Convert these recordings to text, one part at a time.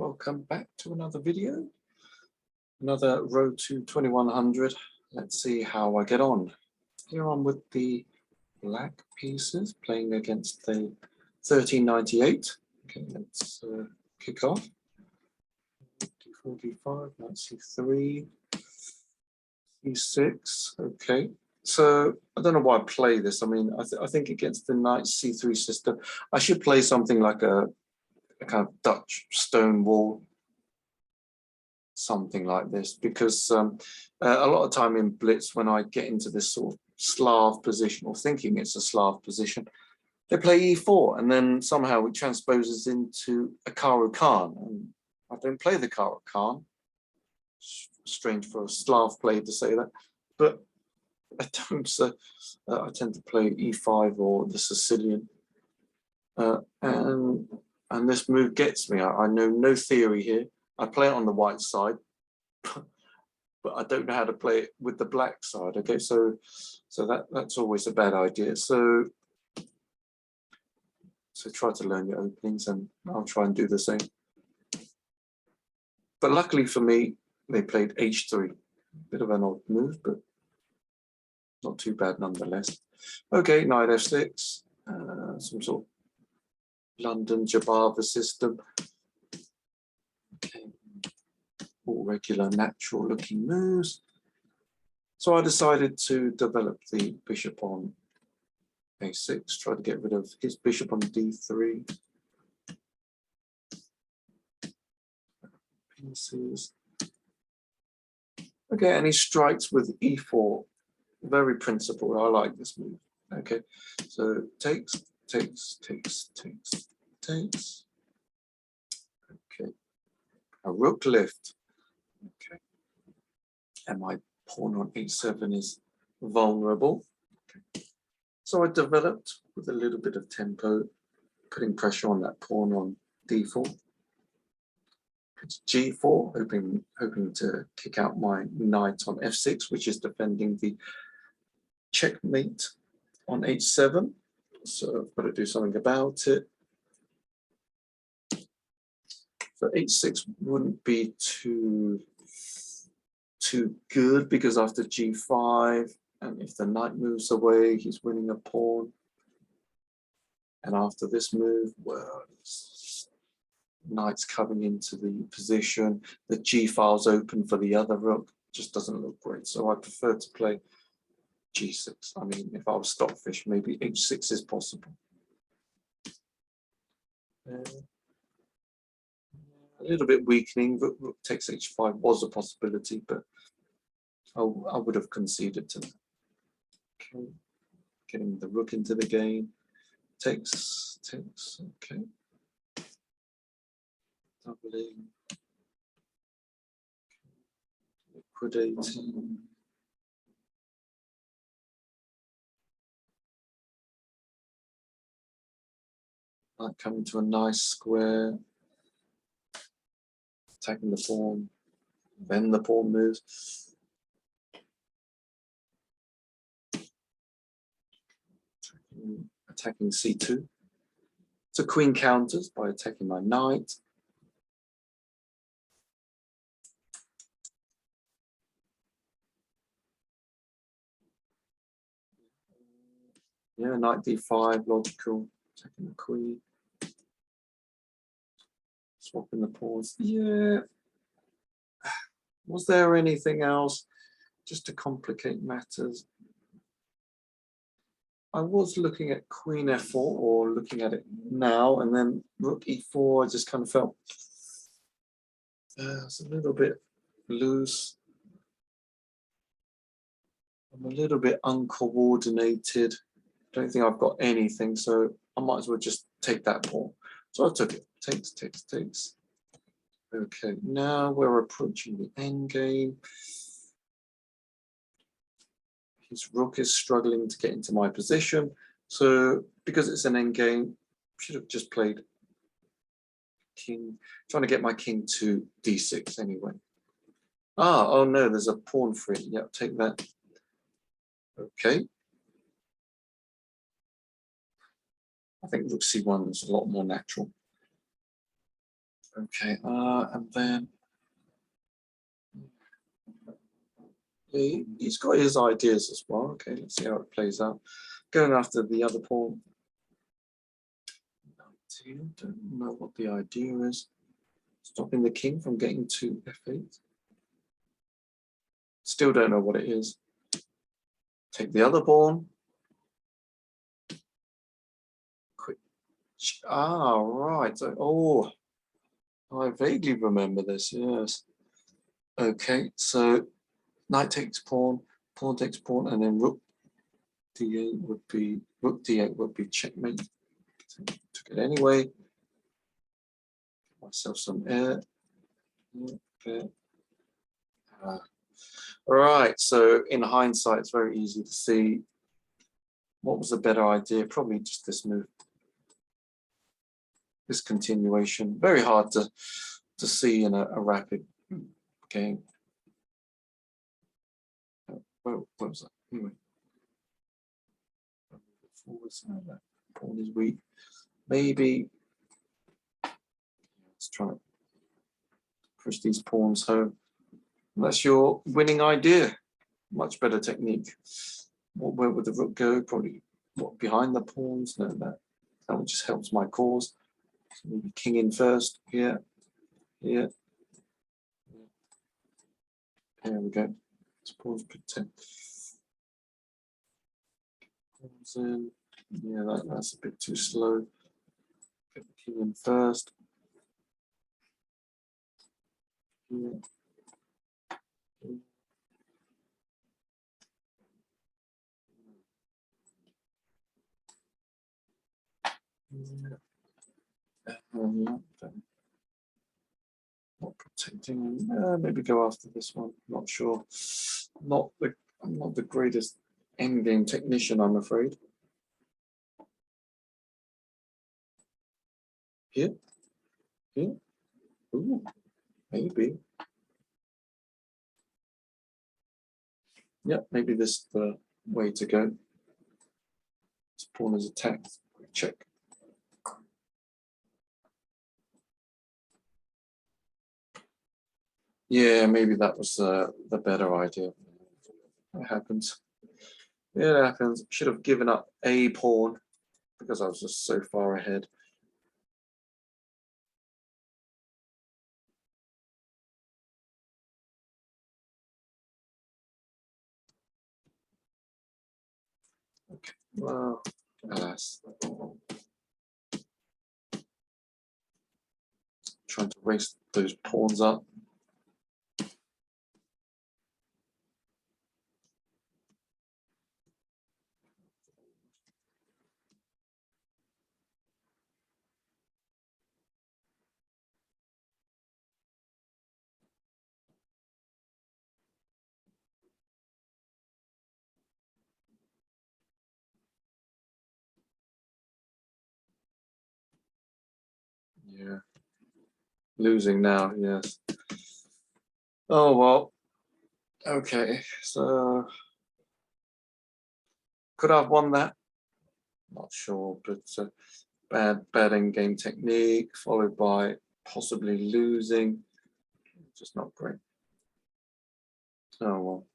welcome back to another video. Another road to 2100. Let's see how I get on. Here I'm with the black pieces playing against the 1398. Okay, let's kick off. D4, D5, knight C3, E6. Okay, so I don't know why I play this. I mean, I think against the knight C3 system, I should play something like a kind of Dutch stone wall, something like this, because a lot of time in blitz, when I get into this sort of Slav position, or thinking it's a Slav position, they play E4, and then somehow it transposes into a Karo Khan, and I don't play the Karo Khan. Strange for a Slav player to say that, but I don't. So I tend to play E5 or the Sicilian, and this move gets me. I know no theory here. I play it on the white side, but I don't know how to play it with the black side. Okay, so that's always a bad idea. So try to learn your openings, and I'll try and do the same. But luckily for me, they played H3. Bit of an odd move, but not too bad nonetheless. Okay, knight F6, some sort of London Jabava system. Okay. All regular, natural looking moves. So I decided to develop the bishop on A6, try to get rid of his bishop on D3. Pieces. Okay, and he strikes with E4. Very principled. I like this move. Okay, so takes. Okay, a rook lift. Okay, and my pawn on H7 is vulnerable. Okay. So I developed with a little bit of tempo, putting pressure on that pawn on D4. It's G4, hoping to kick out my knight on F6, which is defending the checkmate on H7. So I've got to do something about it. So H6 wouldn't be too good, because after G5, and if the knight moves away, he's winning a pawn. And after this move, well, knight's coming into the position. The G file's open for the other rook. Just doesn't look great. So I prefer to play G6. I mean, if I was Stockfish, maybe H6 is possible. A little bit weakening. Rook takes H5 was a possibility, but I would have conceded to that. Okay, getting the rook into the game. Takes. Okay. Doubling. Liquidating. Like coming to a nice square. Attacking the pawn. Then the pawn moves. Attacking C2. So queen counters by attacking my knight. Yeah, knight D5, logical. Attacking the queen. Swapping the pawns. Yeah. Was there anything else just to complicate matters? I was looking at Queen F4, or looking at it now, and then Rook E4. I just kind of felt it's a little bit loose. I'm a little bit uncoordinated. Don't think I've got anything, so I might as well just take that pawn. So I took it. Takes. Okay, now we're approaching the end game. His rook is struggling to get into my position. So because it's an end game, should have just played king, trying to get my king to D6 anyway. Oh no, there's a pawn free. Yeah, take that. Okay. I think rook C1 is a lot more natural. Okay, and then he's got his ideas as well. Okay, let's see how it plays out. Going after the other pawn. 19, don't know what the idea is. Stopping the king from getting to f8. Still don't know what it is. Take the other pawn. Quick. Right. Oh, I vaguely remember this. Yes. Okay, so knight takes pawn, pawn takes pawn, and then rook d8 would be checkmate. Took it anyway. Myself some air. Okay. All right. So in hindsight, it's very easy to see what was a better idea. Probably just this move, this continuation. Very hard to see in a rapid game. What was that? Anyway, forwards. That pawn is weak. Maybe let's try to push these pawns home. That's your winning idea. Much better technique. Where would the rook go? Probably behind the pawns. No, that one just helps my cause. So maybe king in first. Here. There we go. Pawns protect. Pawns in. Yeah, that's a bit too slow. Get the king in first. Here. Not protecting. Maybe go after this one. Not sure. I'm not the greatest endgame technician, I'm afraid. Here. Ooh, maybe. Yeah, maybe this is the way to go. This pawn is attacked. Quick check. Yeah, maybe that was the better idea. It happens. It happens. Should have given up a pawn because I was just so far ahead. Okay. Well, alas. Trying to race those pawns up. Yeah. Losing now, yes. Oh, well. Okay, so could I have won that? Not sure, but bad end-game technique followed by possibly losing. Just not great. Oh, well.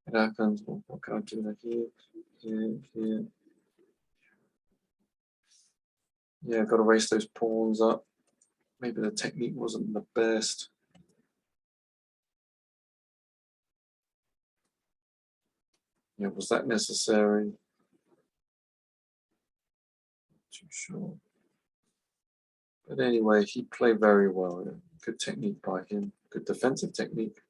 It happens. What can I do here? Yeah, got to race those pawns up. Maybe the technique wasn't the best. Yeah, was that necessary? Not too sure. But anyway, he played very well. Good technique by him. Good defensive technique.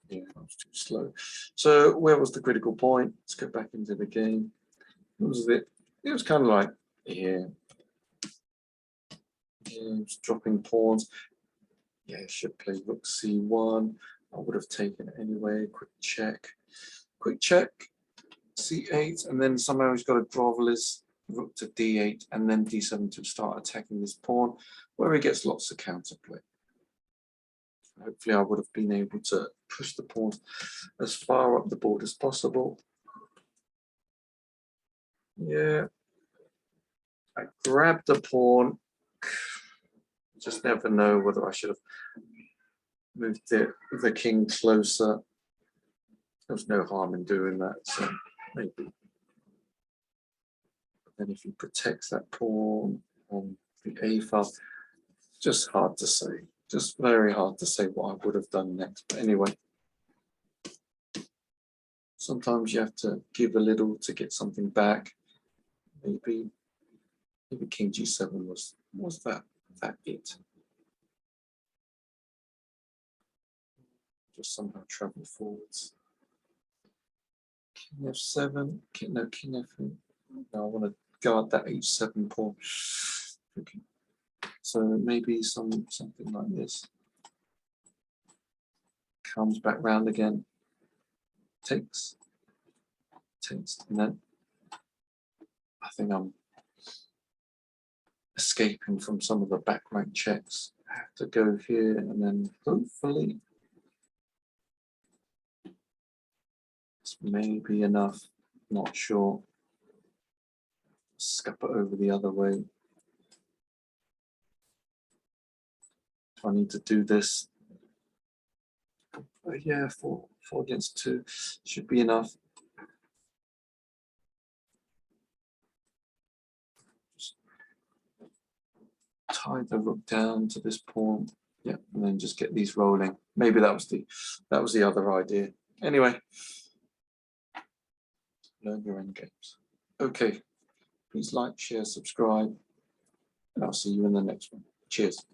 Yeah, I was too slow. So where was the critical point? Let's go back into the game. What was it? It was kind of like here. Yeah, it was dropping pawns. Yeah, should play rook c1. I would have taken it anyway. Quick check, c8, and then somehow he's got to grovel his rook to d8 and then d7 to start attacking this pawn, where he gets lots of counterplay. Hopefully I would have been able to push the pawn as far up the board as possible. Yeah, I grabbed the pawn. Just never know whether I should have moved the king closer. There's no harm in doing that, so maybe. But then if he protects that pawn on the a file, just hard to say. Just very hard to say what I would have done next. But anyway, sometimes you have to give a little to get something back. Maybe king g7 was that it. Just somehow travel forwards. King f7, king f8. No, I want to guard that h7 pawn. Okay. So maybe something like this. Comes back round again. Takes, and then I think I'm escaping from some of the back rank checks. I have to go here and then hopefully this may be enough. Not sure. Scupper over the other way. Do I need to do this? Yeah, 4 against 2 should be enough. Just tie the rook down to this pawn. Yeah, and then just get these rolling. Maybe that was the other idea. Anyway, learn your end games. Okay, please like, share, subscribe, and I'll see you in the next one. Cheers.